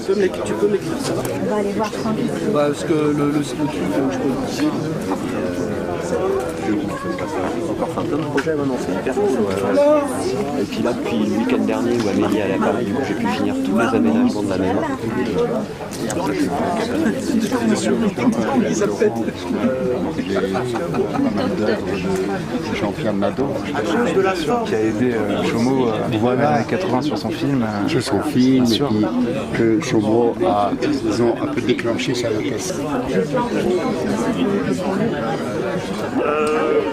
Tu peux m'écrire ça? On va aller voir tranquille. Bah, parce que le truc, je peux encore faire plein de projets maintenant, c'est hyper cool. Et puis là, depuis le week-end dernier où Amélie est à Paris, du coup j'ai pu finir tous les aménagements de la maison. Jean-Pierre Nadeau qui a aidé Chomeau à 80 sur son film. Sur son film, et puis que Chomeau a, disons, un peu déclenché sa orchestre.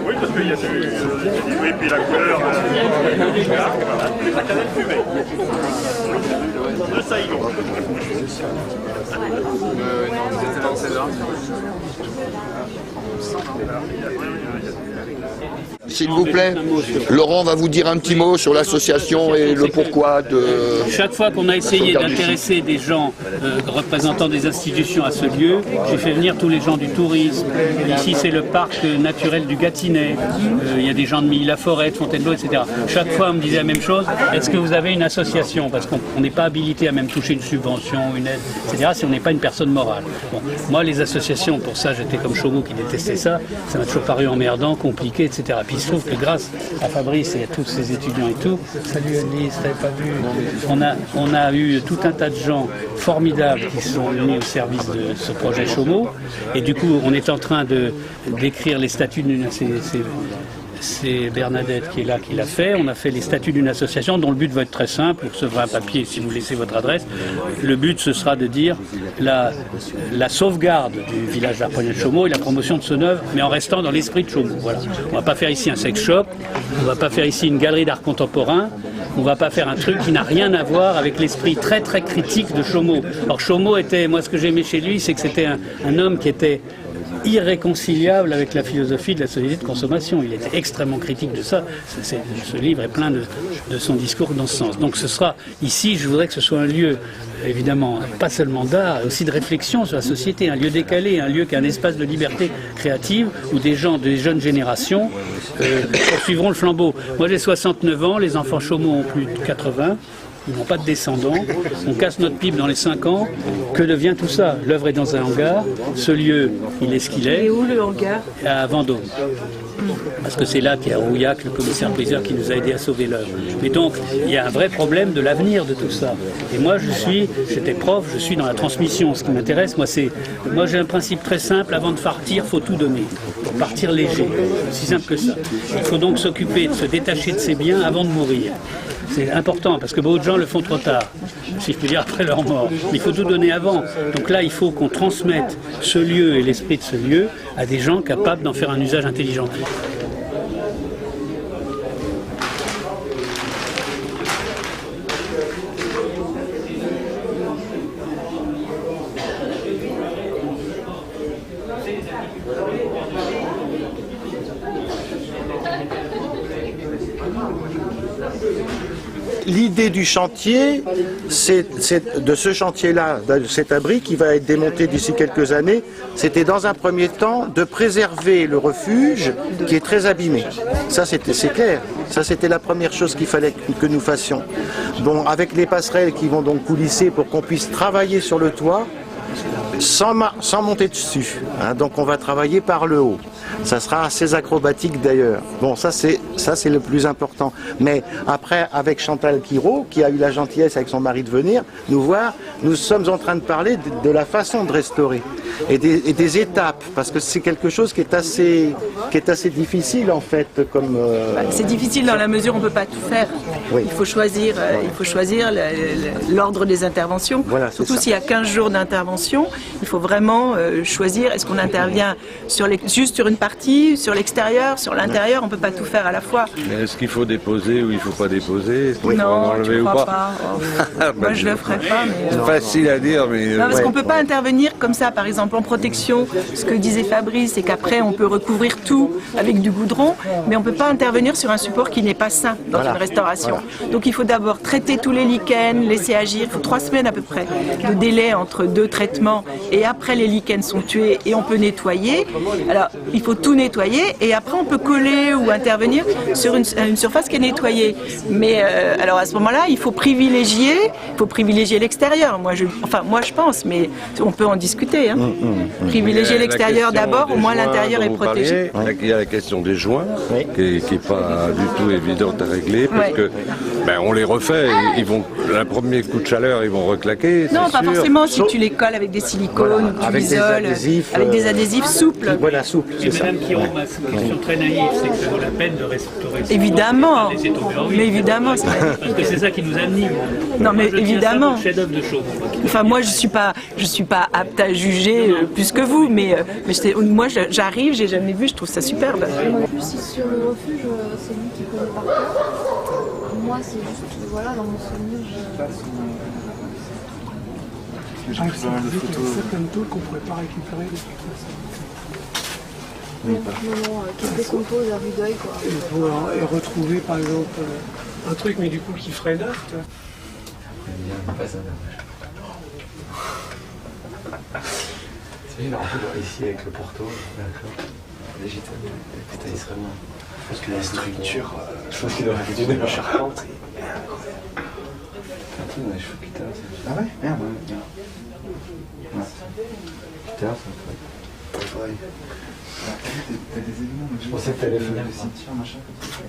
Oui, parce qu'il y a du oui, puis la couleur. La canette fumée. Le saïgon. S'il vous plaît, Laurent va vous dire un petit mot sur l'association et le pourquoi de... Chaque fois qu'on a essayé d'intéresser des gens représentant des institutions à ce lieu, j'ai fait venir tous les gens du tourisme. Ici, c'est le parc naturel du Gâtinais. Il y a des gens de Milly-la-Forêt, de Fontainebleau, etc. Chaque fois, on me disait la même chose. Est-ce que vous avez une association? Parce qu'on n'est pas habilité à même toucher une subvention, une aide, etc. si on n'est pas une personne morale. Bon, moi, les associations, pour ça, j'étais comme Chomeau qui détestait ça. Ça m'a toujours paru emmerdant, compliqué, etc. Puis il se trouve que grâce à Fabrice et à tous ses étudiants et tout, salut Alice, t'avais pas vu, on a eu tout un tas de gens formidables qui sont mis au service de ce projet Chomeau. Et du coup, on est en train d'écrire les statuts d'une... C'est Bernadette qui est là, qui l'a fait. On a fait les statuts d'une association dont le but va être très simple. Vous recevrez un papier si vous laissez votre adresse. Le but, ce sera de dire la sauvegarde du village d'Arpoignac de Chomeau et la promotion de son œuvre, mais en restant dans l'esprit de Chomeau. Voilà. On ne va pas faire ici un sex shop, on ne va pas faire ici une galerie d'art contemporain, on ne va pas faire un truc qui n'a rien à voir avec l'esprit très très critique de Chomeau. Alors Chomeau était, moi ce que j'aimais chez lui, c'est que c'était un homme qui était irréconciliable avec la philosophie de la société de consommation. Il était extrêmement critique de ça. Ce livre est plein de son discours dans ce sens. Donc ce sera ici, je voudrais que ce soit un lieu, évidemment, pas seulement d'art, aussi de réflexion sur la société, un lieu décalé, un lieu qui est un espace de liberté créative où des gens, des jeunes générations poursuivront le flambeau. Moi j'ai 69 ans, les enfants Chomeau ont plus de 80. Ils n'ont pas de descendants, on casse notre pipe dans les 5 ans, que devient tout ça? L'œuvre est dans un hangar, ce lieu, il est ce qu'il est. Et où le hangar? À Vendôme. Parce que c'est là qu'il y a Rouillac, le commissaire-priseur, qui nous a aidés à sauver l'œuvre. Mais donc, il y a un vrai problème de l'avenir de tout ça. Et moi, j'étais prof, je suis dans la transmission. Ce qui m'intéresse, moi j'ai un principe très simple, avant de partir, il faut tout donner. Pour partir léger. C'est simple que ça. Il faut donc s'occuper de se détacher de ses biens avant de mourir. C'est important parce que beaucoup de gens le font trop tard, si je puis dire après leur mort. Mais il faut tout donner avant. Donc là, il faut qu'on transmette ce lieu et l'esprit de ce lieu à des gens capables d'en faire un usage intelligent. L'idée du chantier, de ce chantier-là, de cet abri qui va être démonté d'ici quelques années, c'était dans un premier temps de préserver le refuge qui est très abîmé. Ça, c'est clair. Ça, c'était la première chose qu'il fallait que nous fassions. Bon, avec les passerelles qui vont donc coulisser pour qu'on puisse travailler sur le toit, sans monter dessus. Hein, donc on va travailler par le haut. Ça sera assez acrobatique d'ailleurs. Bon, ça c'est le plus important. Mais après, avec Chantal Quiraud, qui a eu la gentillesse avec son mari de venir nous voir, nous sommes en train de parler de la façon de restaurer et des étapes, parce que c'est quelque chose qui est assez difficile en fait. C'est difficile dans la mesure où on ne peut pas tout faire. Oui. Il faut choisir l'ordre des interventions. Voilà, surtout s'il y a 15 jours d'intervention, il faut vraiment choisir, est-ce qu'on intervient juste sur une partie, sur l'extérieur, sur l'intérieur, on ne peut pas tout faire à la fois. Mais est-ce qu'il faut déposer ou il ne faut pas déposer? Non, je ne crois pas. Moi je ne le ferai pas. C'est facile à dire, mais... Non, parce qu'on ne peut pas intervenir comme ça, par exemple en protection. Ce que disait Fabrice, c'est qu'après on peut recouvrir tout avec du goudron, mais on ne peut pas intervenir sur un support qui n'est pas sain dans une restauration. Voilà. Donc il faut d'abord traiter tous les lichens, laisser agir. Il faut 3 semaines à peu près de délai entre 2 traitements, et après les lichens sont tués et on peut nettoyer. Alors il faut tout nettoyer et après on peut coller ou intervenir sur une surface qui est nettoyée. Mais alors à ce moment-là, il faut privilégier l'extérieur. Moi je pense, mais on peut en discuter. Hein. Privilégier l'extérieur d'abord, au moins l'intérieur est protégé. Il y a la question des joints, qui n'est pas du tout évidente à régler, parce que on les refait, le premier coup de chaleur, ils vont reclaquer. Non, pas forcément, si tu les colles avec des silicones, tu l'isoles, avec des adhésifs souples. Voilà, souples, c'est ça. Madame Quiron, ma question très naïve, c'est que ça vaut la peine de restaurer. Évidemment, mais évidemment. Parce que c'est ça qui nous anime. Non, mais évidemment. Chef-d'œuvre de show. Enfin, moi, je suis pas apte à juger plus que vous, mais moi, j'arrive, j'ai jamais vu, je trouve ça superbe. En plus, sur le refuge, c'est lui qui connaît par cœur. Moi, c'est juste, voilà, dans mon souvenir, J'ai pas mal de photos. Certaines tôles qu'on pourrait pas récupérer de toute façon. non, qui se décompose à vue d'œil, quoi. Et retrouver, par exemple, un truc, mais du coup, qui ferait neuf, tu vois. C'est une arbre ici avec le porto, d'accord. Végétal. Putain, il serait bien. Je pense que la structure, je pense qu'il aurait fait une charpente. Putain, on a les cheveux qui tassent. Ah ouais? Merde, ouais. Putain, ça me fait. T'as des éléments, je pensais que t'allais faire le cimetière, machin, comme ça.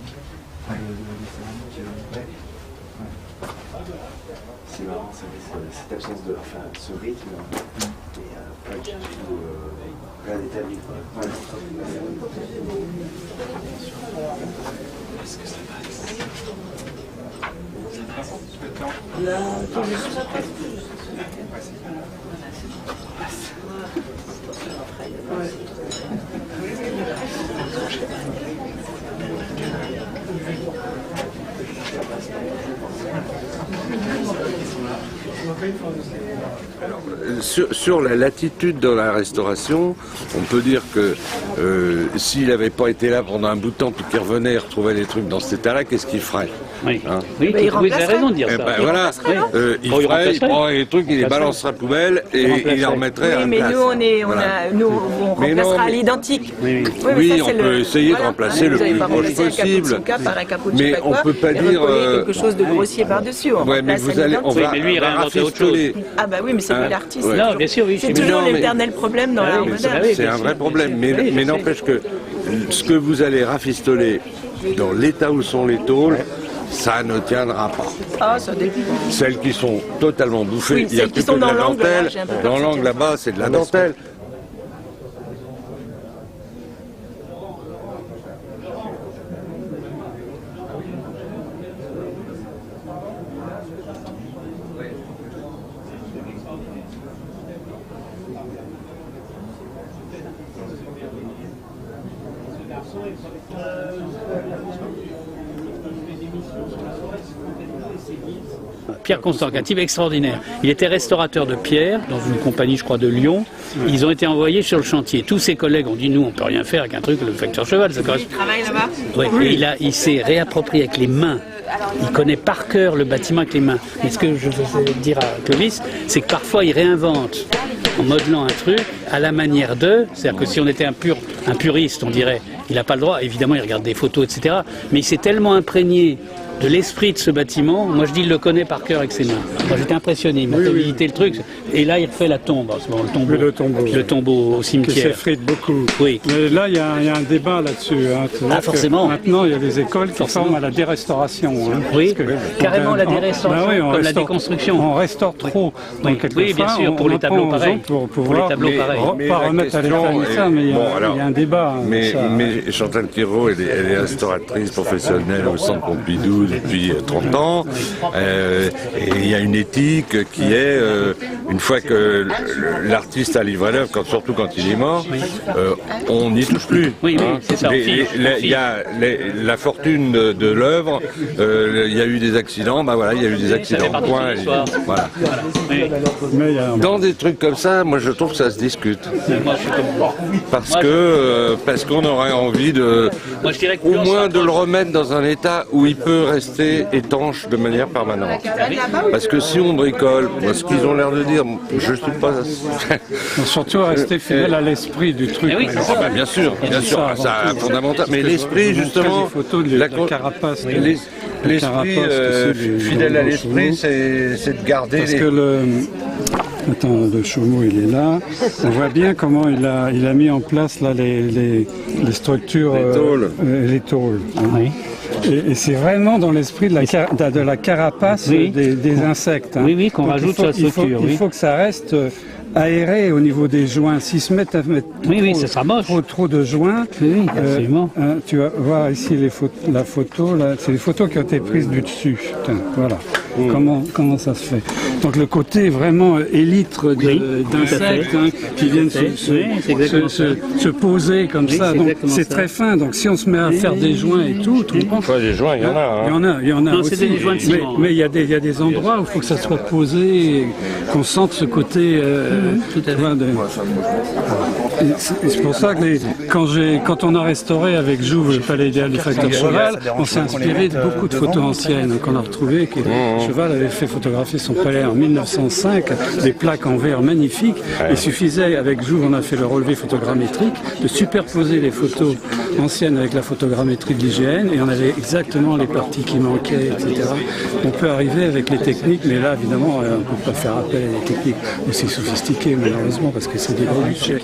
C'est marrant, cette absence de. Enfin, ce rythme, et pas du tout bien établi. Est-ce que ça passe? Là, Sur la latitude dans la restauration, on peut dire que s'il n'avait pas été là pendant un bout de temps, puis qu'il revenait et retrouvait les trucs dans cet état-là, qu'est-ce qu'il ferait? Oui, oui, vous avez raison de dire ça. Voilà, il prendrait les trucs, il les balancerait à la poubelle et il les remettrait à la place. Oui, mais nous, on remplacera à l'identique. Oui, on peut essayer de remplacer le plus proche possible. Mais on ne peut pas dire quelque chose de grossier par-dessus. Oui, mais on va rafistoler. Ah bah oui, mais c'est lui l'artiste. Non, bien sûr, oui. C'est toujours l'éternel problème dans l'art moderne. C'est un vrai problème, mais n'empêche que ce que vous allez rafistoler dans l'état où sont les tôles, ça ne tiendra pas. Ah, ça dépend. Celles qui sont totalement bouffées, oui, il y a plutôt de la dentelle. Dans l'angle là-bas, c'est de la dentelle. Pierre Constant, un type extraordinaire. Il était restaurateur de pierre dans une compagnie, je crois, de Lyon. Ils ont été envoyés sur le chantier. Tous ses collègues ont dit, nous, on peut rien faire avec un truc, le facteur cheval. Ça correspond. Il travaille là-bas. Oui. Et il s'est réapproprié avec les mains. Il connaît par cœur le bâtiment avec les mains. Mais ce que je veux dire à Clovis, c'est que parfois il réinvente en modelant un truc à la manière d'eux. C'est-à-dire que si on était un puriste, on dirait, il n'a pas le droit. Évidemment, il regarde des photos, etc. Mais il s'est tellement imprégné de l'esprit de ce bâtiment, moi je dis il le connaît par cœur avec ses mains. Moi j'étais impressionné, il m'a fait visiter le truc, et là il refait la tombe, le tombeau au cimetière. Qui s'effrite beaucoup. Oui. Mais là il y a un débat là-dessus. Hein. Forcément. Maintenant il y a des écoles qui forment à la dérestauration. Hein. Oui, carrément la dérestauration, comme la déconstruction. On restaure trop. Donc oui, bien sûr, pour les tableaux pareils. Pour pouvoir les tableaux pareils. Pas remettre à l'état ça, mais il y a un débat. Mais Chantal Quiron, elle est restauratrice professionnelle au Centre Pompidou depuis 30 ans, et il y a une éthique qui est, une fois que l'artiste a livré l'œuvre, surtout quand il est mort, on n'y touche plus. Oui, c'est ça. Il y a la fortune de l'œuvre, il y a eu des accidents, il y a eu des accidents. Point, voilà. Dans des trucs comme ça, moi je trouve que ça se discute. Parce qu'on aurait envie de, au moins de le remettre dans un état où il peut rester étanche de manière permanente. Parce que si on bricole, ce qu'ils ont l'air de dire, je ne suis pas... Surtout rester fidèle à l'esprit du truc. Bien sûr, c'est fondamental. Mais l'esprit, justement, la carapace. L'esprit, fidèle à l'esprit, c'est de garder Parce que attends, le Chomeau, il est là. On voit bien comment il a mis en place là, les structures... Les tôles. Oui. Et c'est vraiment dans l'esprit de la carapace des insectes. Hein. Oui, qu'on rajoute sur la structure. Il faut que ça reste aéré au niveau des joints. S'ils se mettent à mettre ça sera moche. trop de joints, absolument. Tu vas voir ici la photo, là, c'est les photos qui ont été prises du dessus. Voilà. Comment ça se fait. Donc le côté vraiment élytre d'insectes qui viennent se poser comme ça. Donc c'est très fin. Donc si on se met à faire des joints et tout, tu comprends ? Des joints, il y en a. Il y en a non, aussi. Des joints de ciment, mais il y a des endroits où il faut que ça soit posé, et qu'on sente ce côté. Tout à fait. C'est pour ça que quand on a restauré avec Jouve le palais idéal du facteur Cheval, on s'est inspiré de beaucoup de photos anciennes qu'on a retrouvées. Cheval avait fait photographier son palais en 1905, des plaques en verre magnifiques. Il suffisait, avec Jouve, on a fait le relevé photogrammétrique, de superposer les photos anciennes avec la photogrammétrie de l'IGN, et on avait exactement les parties qui manquaient, etc. On peut arriver avec les techniques, mais là, évidemment, on ne peut pas faire appel à des techniques aussi sophistiquées, malheureusement, parce que c'est des gros budgets.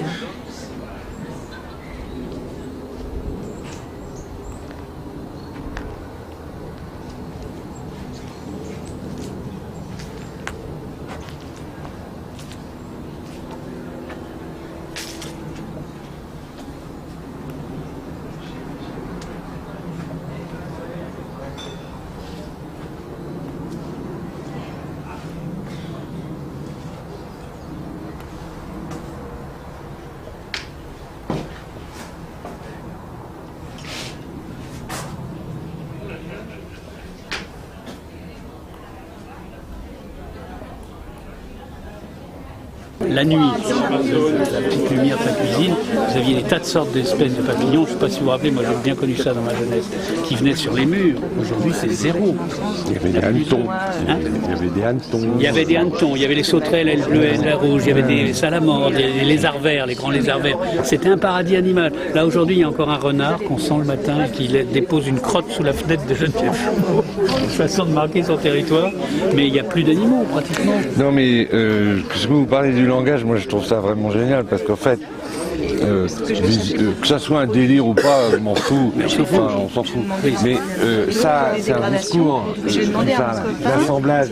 La nuit, la petite lumière de la cuisine, vous aviez des tas de sortes d'espèces de papillons. Je ne sais pas si vous vous rappelez, moi j'ai bien connu ça dans ma jeunesse, qui venaient sur les murs. Aujourd'hui, c'est zéro. Il y avait des hannetons. Il y avait des hannetons, il y avait les sauterelles, ailes bleues, ailes rouges, il y avait des salamandres, des lézards verts, les grands lézards verts. C'était un paradis animal. Là, aujourd'hui, il y a encore un renard qu'on sent le matin et qui dépose une crotte sous la fenêtre de Geneviève Chomeau. Une façon de marquer son territoire. Mais il n'y a plus d'animaux, pratiquement. Non, mais puisque vous parlez du langage, moi je trouve ça vraiment génial parce qu'en fait, que ça soit un délire ou pas, je m'en fous. Enfin, on s'en fout. Mais ça, c'est un discours, l'assemblage,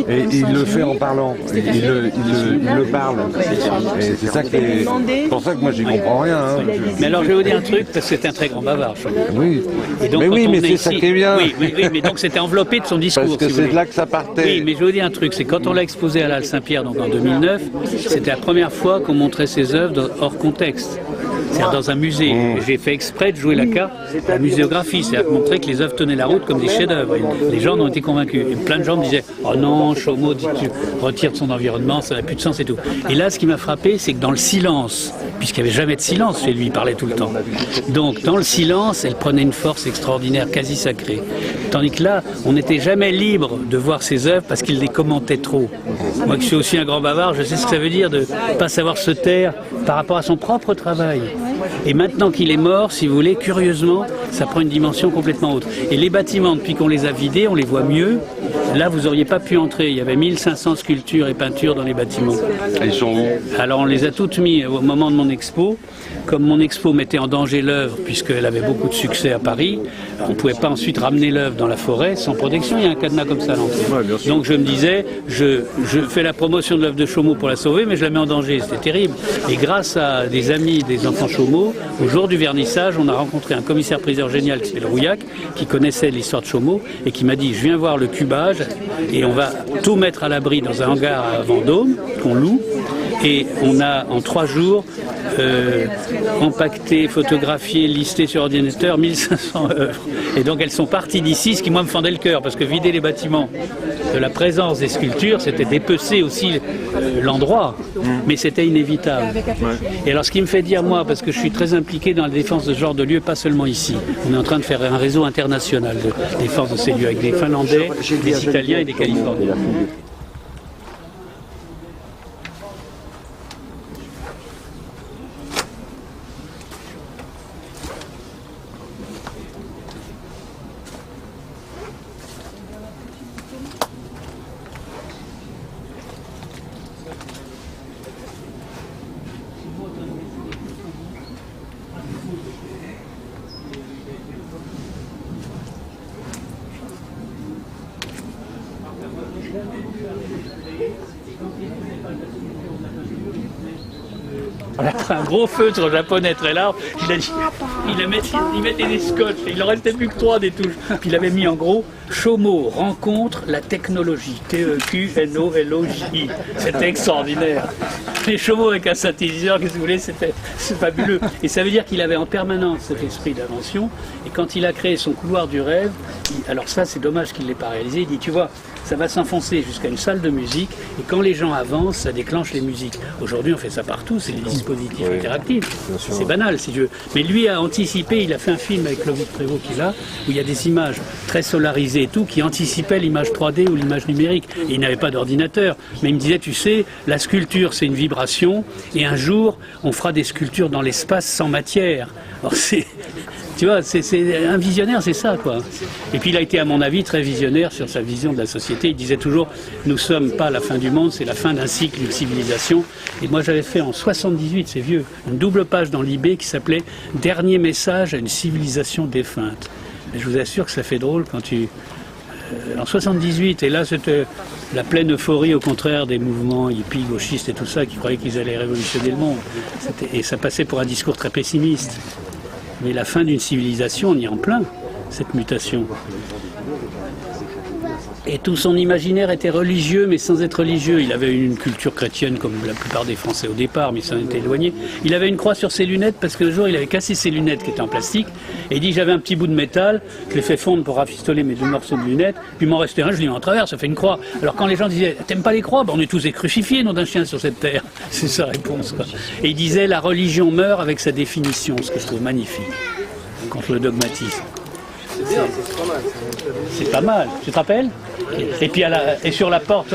et il le fait en parlant. Il le parle. Et c'est ça qui est. C'est pour ça que moi j'y comprends rien. Hein. Mais alors je vais vous dire un truc, parce que c'est un très grand bavard. Oui. Et donc, mais c'est ça qui est bien. Oui, mais donc c'était enveloppé de son discours. Parce que c'est de là que ça partait. Oui, mais je vais vous dire un truc, c'est quand on l'a exposé à la Halle Saint-Pierre, donc en 2009, c'était la première fois qu'on montrait ses œuvres hors contexte. C'est-à-dire dans un musée. J'ai fait exprès de jouer la carte, la muséographie, c'est-à-dire montrer que les œuvres tenaient la route comme des chefs-d'œuvre. Les gens en ont été convaincus. Et plein de gens me disaient « Oh non, Chomeau, tu retires de son environnement, ça n'a plus de sens et tout ». Et là, ce qui m'a frappé, c'est que dans le silence, puisqu'il n'y avait jamais de silence chez lui, il parlait tout le temps. Donc, dans le silence, elle prenait une force extraordinaire, quasi sacrée. Tandis que là, on n'était jamais libre de voir ses œuvres parce qu'il les commentait trop. Moi, qui suis aussi un grand bavard, je sais ce que ça veut dire de ne pas savoir se taire par rapport à son propre travail. Et maintenant qu'il est mort, si vous voulez, curieusement, ça prend une dimension complètement autre. Et les bâtiments, depuis qu'on les a vidés, on les voit mieux. Là, vous n'auriez pas pu entrer. Il y avait 1500 sculptures et peintures dans les bâtiments. Et ils sont où ? Alors, on les a toutes mis au moment de mon expo. Comme mon expo mettait en danger l'œuvre, puisqu'elle avait beaucoup de succès à Paris, on ne pouvait pas ensuite ramener l'œuvre dans la forêt sans protection. Il y a un cadenas comme ça à l'entrée. Donc je me disais, je fais la promotion de l'œuvre de Chomeau pour la sauver, mais je la mets en danger. C'était terrible. Et grâce à des amis des enfants Chomeau, au jour du vernissage, on a rencontré un commissaire-priseur génial qui s'appelle Rouillac, qui connaissait l'histoire de Chomeau et qui m'a dit, je viens voir le cubage et on va tout mettre à l'abri dans un hangar à Vendôme qu'on loue. Et on a en 3 jours empaquetées, photographiées, listées sur ordinateur, 1500 œuvres. Et donc elles sont parties d'ici, ce qui moi me fendait le cœur, parce que vider les bâtiments de la présence des sculptures, c'était dépecer aussi l'endroit, mais c'était inévitable. Et alors ce qui me fait dire, moi, parce que je suis très impliqué dans la défense de ce genre de lieux, pas seulement ici, on est en train de faire un réseau international de défense de ces lieux, avec des Finlandais, des Italiens et des Californiens. Après un gros feutre japonais très large, il a dit, il mettait des scotch, il en restait plus que 3 des touches. Puis il avait mis en gros Chomo rencontre la technologie, T-E-Q-N-O-L-O-J-I. C'était extraordinaire. Les Chomo avec un synthétiseur, qu'est-ce que vous voulez, c'est fabuleux. Et ça veut dire qu'il avait en permanence cet esprit d'invention. Et quand il a créé son couloir du rêve, alors ça c'est dommage qu'il ne l'ait pas réalisé, il dit, tu vois, ça va s'enfoncer jusqu'à une salle de musique, et quand les gens avancent, ça déclenche les musiques. Aujourd'hui, on fait ça partout, c'est des dispositifs interactifs. C'est banal, si tu veux. Mais lui a anticipé, il a fait un film avec Loïc Prévost qu'il a, où il y a des images très solarisées et tout, qui anticipaient l'image 3D ou l'image numérique. Et il n'avait pas d'ordinateur. Mais il me disait, tu sais, la sculpture, c'est une vibration, et un jour, on fera des sculptures dans l'espace sans matière. Alors c'est... Tu vois, c'est un visionnaire, c'est ça, quoi. Et puis il a été, à mon avis, très visionnaire sur sa vision de la société. Il disait toujours, nous sommes pas la fin du monde, c'est la fin d'un cycle, d'une civilisation. Et moi, j'avais fait en 78, c'est vieux, une double page dans l'IB qui s'appelait « Dernier message à une civilisation défunte ». Et je vous assure que ça fait drôle quand tu... en 78, et là, c'était la pleine euphorie, au contraire, des mouvements hippies, gauchistes et tout ça, qui croyaient qu'ils allaient révolutionner le monde. Et ça passait pour un discours très pessimiste. Mais la fin d'une civilisation, on y est en plein, cette mutation. Et tout son imaginaire était religieux, mais sans être religieux. Il avait une culture chrétienne, comme la plupart des Français au départ, mais il s'en était éloigné. Il avait une croix sur ses lunettes, parce qu'un jour, il avait cassé ses lunettes, qui étaient en plastique, et il dit, j'avais un petit bout de métal, je l'ai fait fondre pour rafistoler mes 2 morceaux de lunettes, puis il m'en restait un, je l'ai mis en travers, ça fait une croix. Alors quand les gens disaient, t'aimes pas les croix? Ben, on est tous des crucifiés, nom d'un chien, sur cette terre. C'est sa réponse, quoi. Et il disait, la religion meurt avec sa définition, ce que je trouve magnifique, contre le dogmatisme. C'est pas mal, tu te rappelles? Et puis et sur la porte,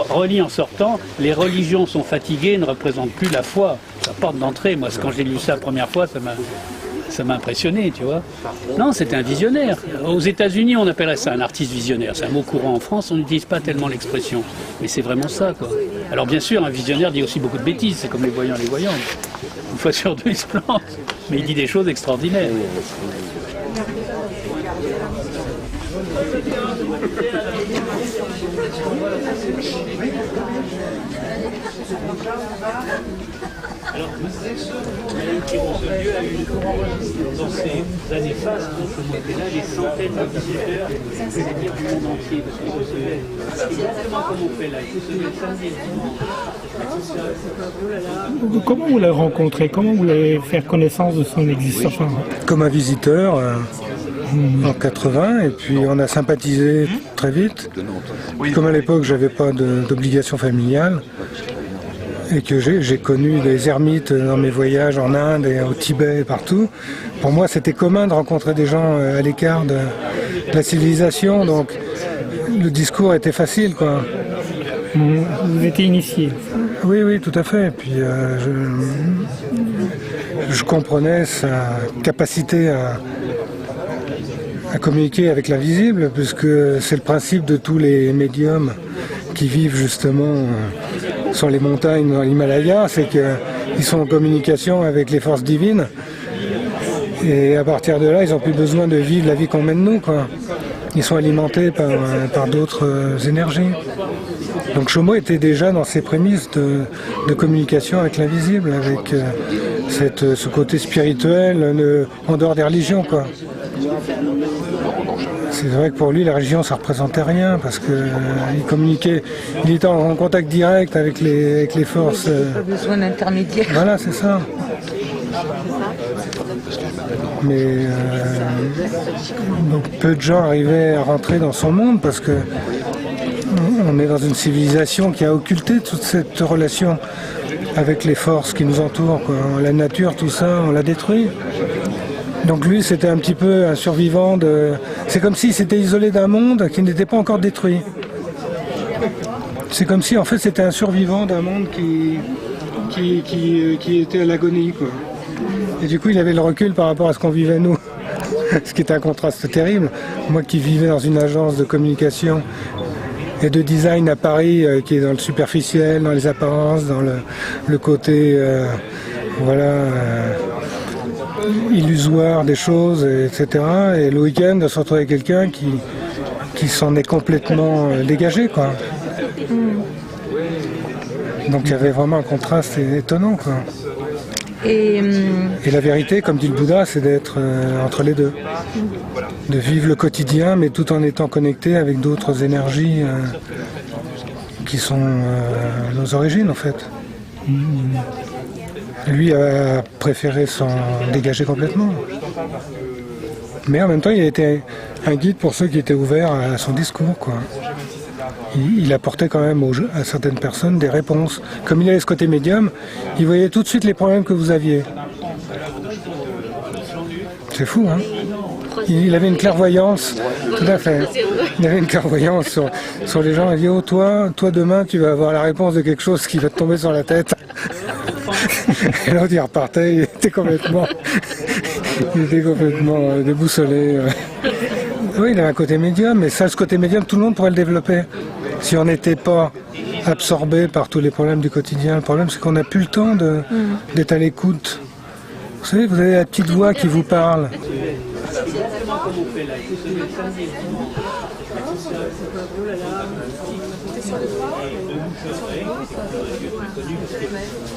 relis en sortant, les religions sont fatiguées, ne représentent plus la foi. La porte d'entrée, moi quand j'ai lu ça la première fois, ça m'a impressionné, tu vois. Non, c'était un visionnaire. Aux États-Unis, on appellerait ça un artiste visionnaire. C'est un mot courant en France, on n'utilise pas tellement l'expression. Mais c'est vraiment ça, quoi. Alors bien sûr, un visionnaire dit aussi beaucoup de bêtises, c'est comme les voyants et les voyantes. Une fois sur 2, il se plante. Mais il dit des choses extraordinaires. Alors, ce lieu a eu, dans ces années fastes, là, des centaines de visiteurs, c'est-à-dire du monde entier, parce qu'ils recevaient, exactement comme on fait là, ils recevaient le samedi et le dimanche. Comment vous l'avez rencontré? Comment vous l'avez fait connaissance de son existence? Comme un visiteur en 80, et puis on a sympathisé très vite. Comme à l'époque, j'avais pas d'obligation familiale, et que j'ai connu des ermites dans mes voyages en Inde et au Tibet et partout. Pour moi, c'était commun de rencontrer des gens à l'écart de la civilisation, donc le discours était facile, quoi. Vous étiez initié? Oui, oui, tout à fait. Et puis je comprenais sa capacité à communiquer avec l'invisible, puisque c'est le principe de tous les médiums qui vivent justement sur les montagnes dans l'Himalaya, c'est qu'ils sont en communication avec les forces divines, et à partir de là, ils n'ont plus besoin de vivre la vie qu'on mène nous, quoi. Ils sont alimentés par d'autres énergies. Donc Chomo était déjà dans ses prémices de communication avec l'invisible, avec ce côté spirituel en dehors des religions, quoi. C'est vrai que pour lui, la religion, ça représentait rien, parce qu'il communiquait, il était en contact direct avec les forces. Pas besoin d'intermédiaire. Voilà, c'est ça. Mais donc peu de gens arrivaient à rentrer dans son monde parce que on est dans une civilisation qui a occulté toute cette relation avec les forces qui nous entourent, quoi. La nature, tout ça, on l'a détruit. Donc lui, c'était un petit peu un survivant de... C'est comme s'il s'était isolé d'un monde qui n'était pas encore détruit. C'est comme si, en fait, c'était un survivant d'un monde qui était à l'agonie, quoi. Et du coup, il avait le recul par rapport à ce qu'on vivait nous. Ce qui était un contraste terrible. Moi qui vivais dans une agence de communication et de design à Paris, qui est dans le superficiel, dans les apparences, dans le côté illusoire des choses, etc. Et le week-end, de se retrouver avec quelqu'un qui s'en est complètement dégagé, quoi. Donc il y avait vraiment un contraste étonnant, quoi. Et la vérité, comme dit le Bouddha, c'est d'être entre les deux. De vivre le quotidien, mais tout en étant connecté avec d'autres énergies qui sont nos origines, en fait. Lui a préféré s'en dégager complètement. Mais en même temps, il a été un guide pour ceux qui étaient ouverts à son discours, quoi. Il apportait quand même à certaines personnes des réponses. Comme il avait ce côté médium, il voyait tout de suite les problèmes que vous aviez. C'est fou, hein? Il avait une clairvoyance, tout à fait. Il avait une clairvoyance sur les gens. Il dit, oh, toi demain, tu vas avoir la réponse de quelque chose qui va te tomber sur la tête. Et l'autre, il repartait, il était complètement déboussolé. Oui, il avait un côté médium, mais ça, ce côté médium, tout le monde pourrait le développer. Si on n'était pas absorbé par tous les problèmes du quotidien. Le problème, c'est qu'on n'a plus le temps d'être à l'écoute. Vous savez, vous avez la petite voix qui vous parle.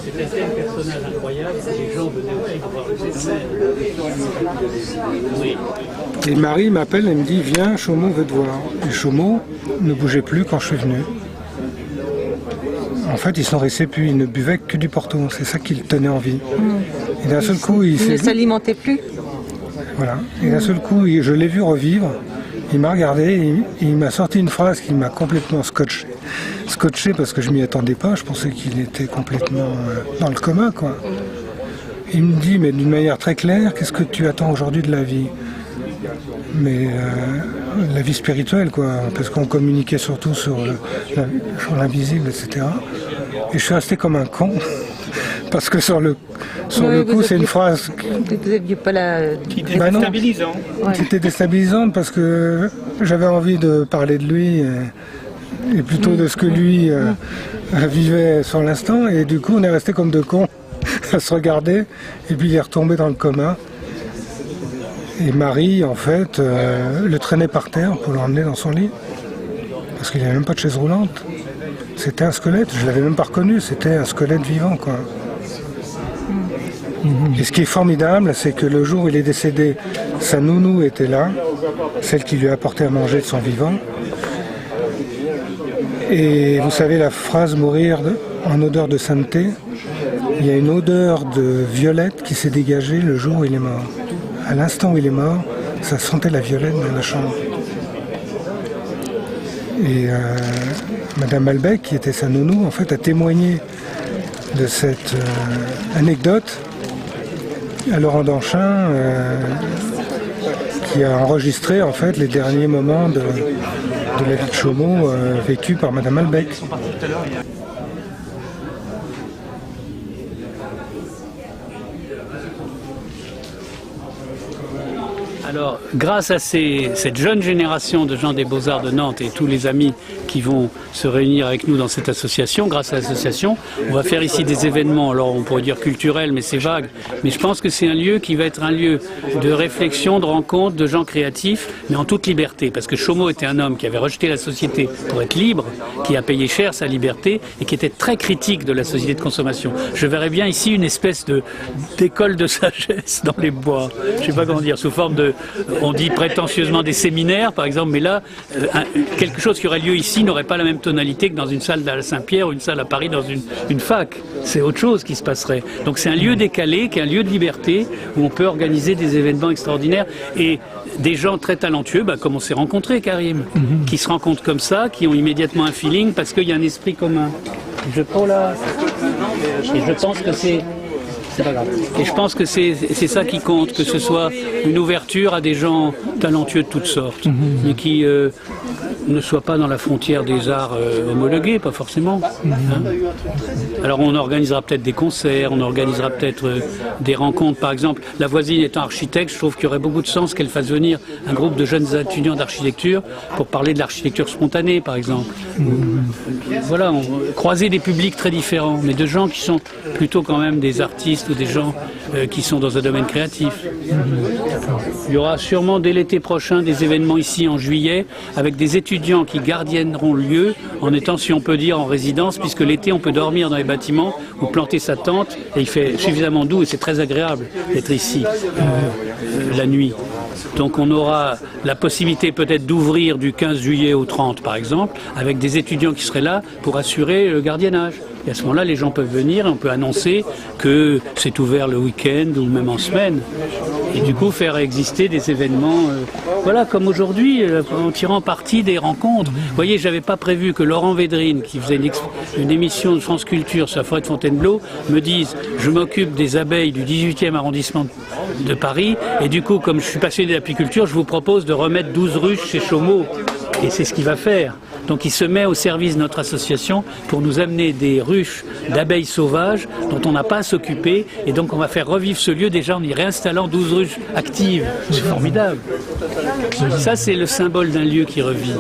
C'était un personnage incroyable, les gens venaient aussi voir le scènes. Et Marie m'appelle et me dit, viens, Chomo veut te voir. Et Chomo ne bougeait plus quand je suis venu. En fait, il s'en restait plus, il ne buvait que du Porto, c'est ça qui le tenait en vie. Et d'un seul coup, il ne s'alimentait plus. Voilà. Et d'un seul coup, je l'ai vu revivre. Il m'a regardé et il m'a sorti une phrase qui m'a complètement scotché. Scotché parce que je m'y attendais pas, je pensais qu'il était complètement dans le coma, quoi. Il me dit, mais d'une manière très claire, qu'est-ce que tu attends aujourd'hui de la vie? Mais la vie spirituelle, quoi, parce qu'on communiquait surtout sur l'invisible, etc. Et je suis resté comme un con, parce que sur le coup, c'est une phrase... Vous n'aviez pas la... Qui était déstabilisante. C'était déstabilisante parce que j'avais envie de parler de lui et plutôt de ce que lui vivait sur l'instant. Et du coup, on est resté comme deux cons à se regarder. Et puis il est retombé dans le coma. Et Marie, en fait, le traînait par terre pour l'emmener dans son lit. Parce qu'il n'avait même pas de chaise roulante. C'était un squelette, je ne l'avais même pas reconnu, c'était un squelette vivant, quoi. Et ce qui est formidable, c'est que le jour où il est décédé, sa nounou était là, celle qui lui a apporté à manger de son vivant. Et vous savez la phrase « mourir en odeur de sainteté », il y a une odeur de violette qui s'est dégagée le jour où il est mort. À l'instant où il est mort, ça sentait la violette dans la chambre. Et Madame Malbec, qui était sa nounou, en fait, a témoigné de cette anecdote à Laurent Danchin, qui a enregistré en fait les derniers moments de la vie de Chomo vécue par Madame Malbec. Alors, grâce à cette jeune génération de gens des Beaux-Arts de Nantes et tous les amis qui vont se réunir avec nous dans cette association, grâce à l'association, on va faire ici des événements, alors on pourrait dire culturels, mais c'est vague, mais je pense que c'est un lieu qui va être un lieu de réflexion, de rencontre, de gens créatifs, mais en toute liberté, parce que Chomo était un homme qui avait rejeté la société pour être libre, qui a payé cher sa liberté et qui était très critique de la société de consommation. Je verrais bien ici une espèce d'école de sagesse dans les bois, je sais pas comment dire, sous forme de... On dit prétentieusement des séminaires, par exemple, mais là, quelque chose qui aurait lieu ici ici n'aurait pas la même tonalité que dans une salle à Saint-Pierre ou une salle à Paris dans une fac. C'est autre chose qui se passerait. Donc c'est un lieu décalé, qui est un lieu de liberté, où on peut organiser des événements extraordinaires. Et des gens très talentueux, comme on s'est rencontrés, Karim, qui se rencontrent comme ça, qui ont immédiatement un feeling, parce qu'il y a un esprit commun. Et je pense que c'est pas grave. Et je pense que c'est ça qui compte, que ce soit une ouverture à des gens talentueux de toutes sortes, mais qui ne soient pas dans la frontière des arts homologués, pas forcément. Alors on organisera peut-être des concerts, on organisera peut-être des rencontres. Par exemple, la voisine étant architecte, je trouve qu'il y aurait beaucoup de sens qu'elle fasse venir un groupe de jeunes étudiants d'architecture pour parler de l'architecture spontanée, par exemple. Voilà, croiser des publics très différents, mais de gens qui sont plutôt quand même des artistes ou des gens qui sont dans un domaine créatif. Il y aura sûrement dès l'été prochain des événements ici en juillet avec des étudiants qui gardienneront le lieu en étant, si on peut dire, en résidence, puisque l'été on peut dormir dans les bâtiments ou planter sa tente et il fait suffisamment doux et c'est très agréable d'être ici la nuit. Donc on aura la possibilité peut-être d'ouvrir du 15 juillet au 30 par exemple, avec des étudiants qui seraient là pour assurer le gardiennage. Et à ce moment-là, les gens peuvent venir et on peut annoncer que c'est ouvert le week-end ou même en semaine. Et du coup, faire exister des événements, voilà, comme aujourd'hui, en tirant parti des rencontres. Vous voyez, j'avais pas prévu que Laurent Védrine, qui faisait une émission de France Culture sur la forêt de Fontainebleau, me dise « Je m'occupe des abeilles du 18e arrondissement de Paris, et du coup, comme je suis passionné d'apiculture, je vous propose de remettre 12 ruches chez Chaumeau. » Et c'est ce qu'il va faire. Donc il se met au service de notre association pour nous amener des ruches d'abeilles sauvages dont on n'a pas à s'occuper. Et donc on va faire revivre ce lieu déjà en y réinstallant 12 ruches actives. C'est formidable. Ça, c'est le symbole d'un lieu qui revit.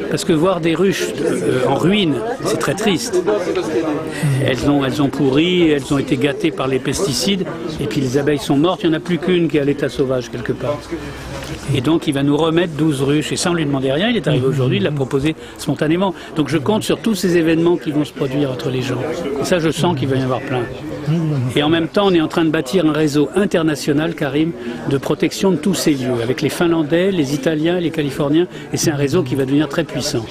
Parce que voir des ruches en ruine, c'est très triste. Elles ont pourri, elles ont été gâtées par les pesticides, et puis les abeilles sont mortes, il n'y en a plus qu'une qui est à l'état sauvage quelque part. Et donc il va nous remettre 12 ruches, et sans lui demander rien, il est arrivé aujourd'hui, il l'a proposé spontanément. Donc je compte sur tous ces événements qui vont se produire entre les gens. Et ça, je sens qu'il va y en avoir plein. Et en même temps, on est en train de bâtir un réseau international, Karim, de protection de tous ces lieux, avec les Finlandais, les Italiens, les Californiens, et c'est un réseau qui va devenir très puissant.